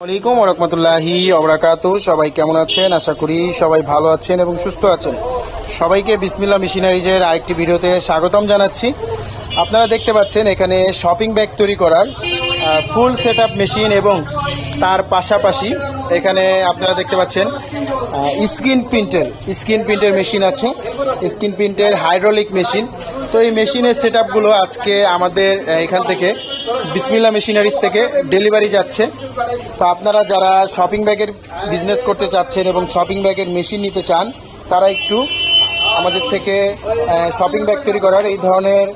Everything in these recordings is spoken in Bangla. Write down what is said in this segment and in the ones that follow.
আসসালামু আলাইকুম ওয়া রাহমাতুল্লাহি ওয়া বারাকাতুহু। সবাই কেমন আছেন? আশা করি সবাই ভালো আছেন এবং সুস্থ আছেন। সবাইকে বিসমিল্লাহ মেশিনারিজের আরেকটি ভিডিওতে স্বাগতম জানাচ্ছি। আপনারা দেখতে পাচ্ছেন এখানে শপিং ব্যাগ তৈরি করার ফুল সেটআপ মেশিন এবং তার পাশাপাশি এখানে আপনারা দেখতে পাচ্ছেন স্ক্রিন প্রিন্টের মেশিন আছে, স্ক্রিন প্রিন্টের হাইড্রোলিক মেশিন। তো এই মেশিনের সেটআপগুলো আজকে আমাদের এখান থেকে বিসমিল্লাহ মেশিনারিজ থেকে ডেলিভারি যাচ্ছে। তো আপনারা যারা শপিং ব্যাগের বিজনেস করতে চাচ্ছেন এবং শপিং ব্যাগের মেশিন নিতে চান, তারা একটু আমাদের থেকে শপিং ব্যাগ তৈরি করার এই ধরনের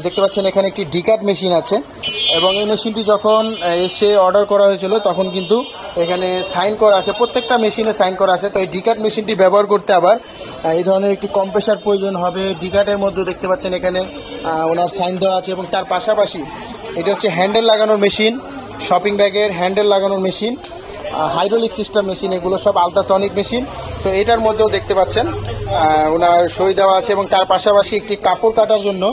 দেখতে পাচ্ছেন এখানে একটি ডিকাট মেশিন আছে এবং এই মেশিনটি যখন এসে অর্ডার করা হয়েছিল তখন কিন্তু এখানে সাইন করা আছে, প্রত্যেকটা মেশিনে সাইন করা আছে। তো এই ডিকাট মেশিনটি ব্যবহার করতে আবার এই ধরনের একটি কম্প্রেসার প্রয়োজন হবে। ডিকাটের মধ্যে দেখতে পাচ্ছেন এখানে ওনার সাইন দেওয়া আছে এবং তার পাশাপাশি এটা হচ্ছে হ্যান্ডেল লাগানোর মেশিন, শপিং ব্যাগের হ্যান্ডেল লাগানোর মেশিন, হাইড্রোলিক সিস্টেম মেশিন, এগুলো সব আলট্রাসনিক মেশিন। তো এটার মধ্যেও দেখতে পাচ্ছেন ওনার সই দেওয়া আছে এবং তার পাশাপাশি একটি কাপড় কাটার জন্য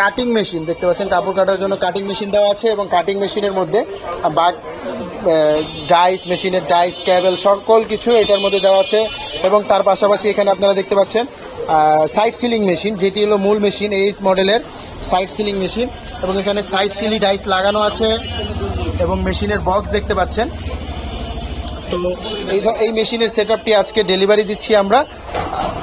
কাটিং মেশিন দেখতে পাচ্ছেন, কাপড় কাটার জন্য কাটিং মেশিন দেওয়া আছে এবং কাটিং মেশিনের মধ্যে ডাইস, মেশিনের ডাইস, ক্যাবেল সকল কিছু এটার মধ্যে দেওয়া আছে এবং তার পাশাপাশি এখানে আপনারা দেখতে পাচ্ছেন সাইড সিলিং মেশিন, যেটি হলো মূল মেশিন এইচ মডেলের সাইড সিলিং মেশিন এবং এখানে সাইড সিলি ডাইস লাগানো আছে এবং মেশিনের বক্স দেখতে পাচ্ছেন। তো এই মেশিনের সেটআপটি আজকে ডেলিভারি দিচ্ছি আমরা।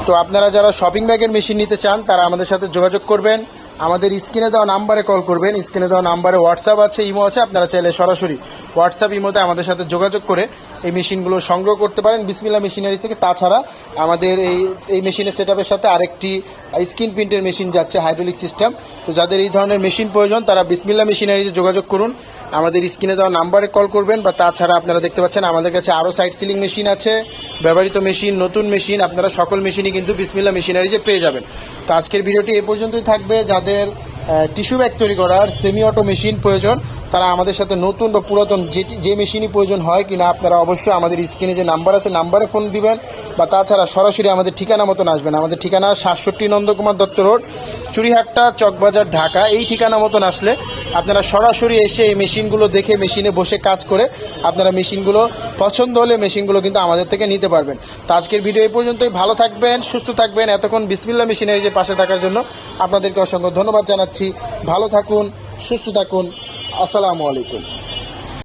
তো আপনারা যারা শপিং ব্যাগের মেশিন নিতে চান তারা আমাদের সাথে যোগাযোগ করবেন, আমাদের স্ক্রিনে দেওয়া নাম্বারে কল করবেন। স্ক্রিনে দেওয়া নাম্বারে হোয়াটসঅ্যাপ আছে, ইমো আছে, আপনারা চাইলে সরাসরি হোয়াটসঅ্যাপ ইমোতে আমাদের সাথে যোগাযোগ করে এই মেশিনগুলো সংগ্রহ করতে পারেন বিসমিল্লাহ মেশিনারিজ থেকে। তাছাড়া আমাদের এই মেশিনের সেটআপের সাথে আরেকটি স্ক্রিন প্রিন্টের মেশিন যাচ্ছে, হাইড্রোলিক সিস্টেম। তো যাদের এই ধরনের মেশিন প্রয়োজন তারা বিসমিল্লাহ মেশিনারিজে যোগাযোগ করুন, আমাদের স্ক্রিনে দেওয়া নাম্বারে কল করবেন। বা তাছাড়া আপনারা দেখতে পাচ্ছেন আমাদের কাছে আরও সাইড সিলিং মেশিন আছে, ব্যবহৃত মেশিন, নতুন মেশিন, আপনারা সকল মেশিনই কিন্তু বিসমিল্লাহ মেশিনারিজে পেয়ে যাবেন। তো আজকের ভিডিওটি এ পর্যন্তই থাকবে। যাদের টিস্যু ব্যাগ তৈরি করার সেমি অটো মেশিন প্রয়োজন তারা আমাদের সাথে নতুন বা পুরাতন যে মেশিনই প্রয়োজন হয় কিনা আপনারা অবশ্যই আমাদের স্ক্রিনে যে নাম্বার আছে নাম্বারে ফোন দিবেন বা তাছাড়া সরাসরি আমাদের ঠিকানা মতন আসবেন। আমাদের ঠিকানা 67 নন্দকুমার দত্ত রোড, চুরিহাট্টা, চকবাজার, ঢাকা। এই ঠিকানা মতন আসলে আপনারা সরাসরি এসে এই মেশিনগুলো দেখে মেশিনে বসে কাজ করে আপনারা মেশিনগুলো পছন্দ হলে মেশিনগুলো কিন্তু আমাদের থেকে নিতে পারবেন। তো আজকের ভিডিও এই পর্যন্তই। ভালো থাকবেন, সুস্থ থাকবেন। এতক্ষণ বিসমিল্লাহ মেশিনারিজের পাশে থাকার জন্য আপনাদেরকে অসংখ্য ধন্যবাদ জানাচ্ছি। ভালো থাকুন, সুস্থ থাকুন। আসসালামু আলাইকুম।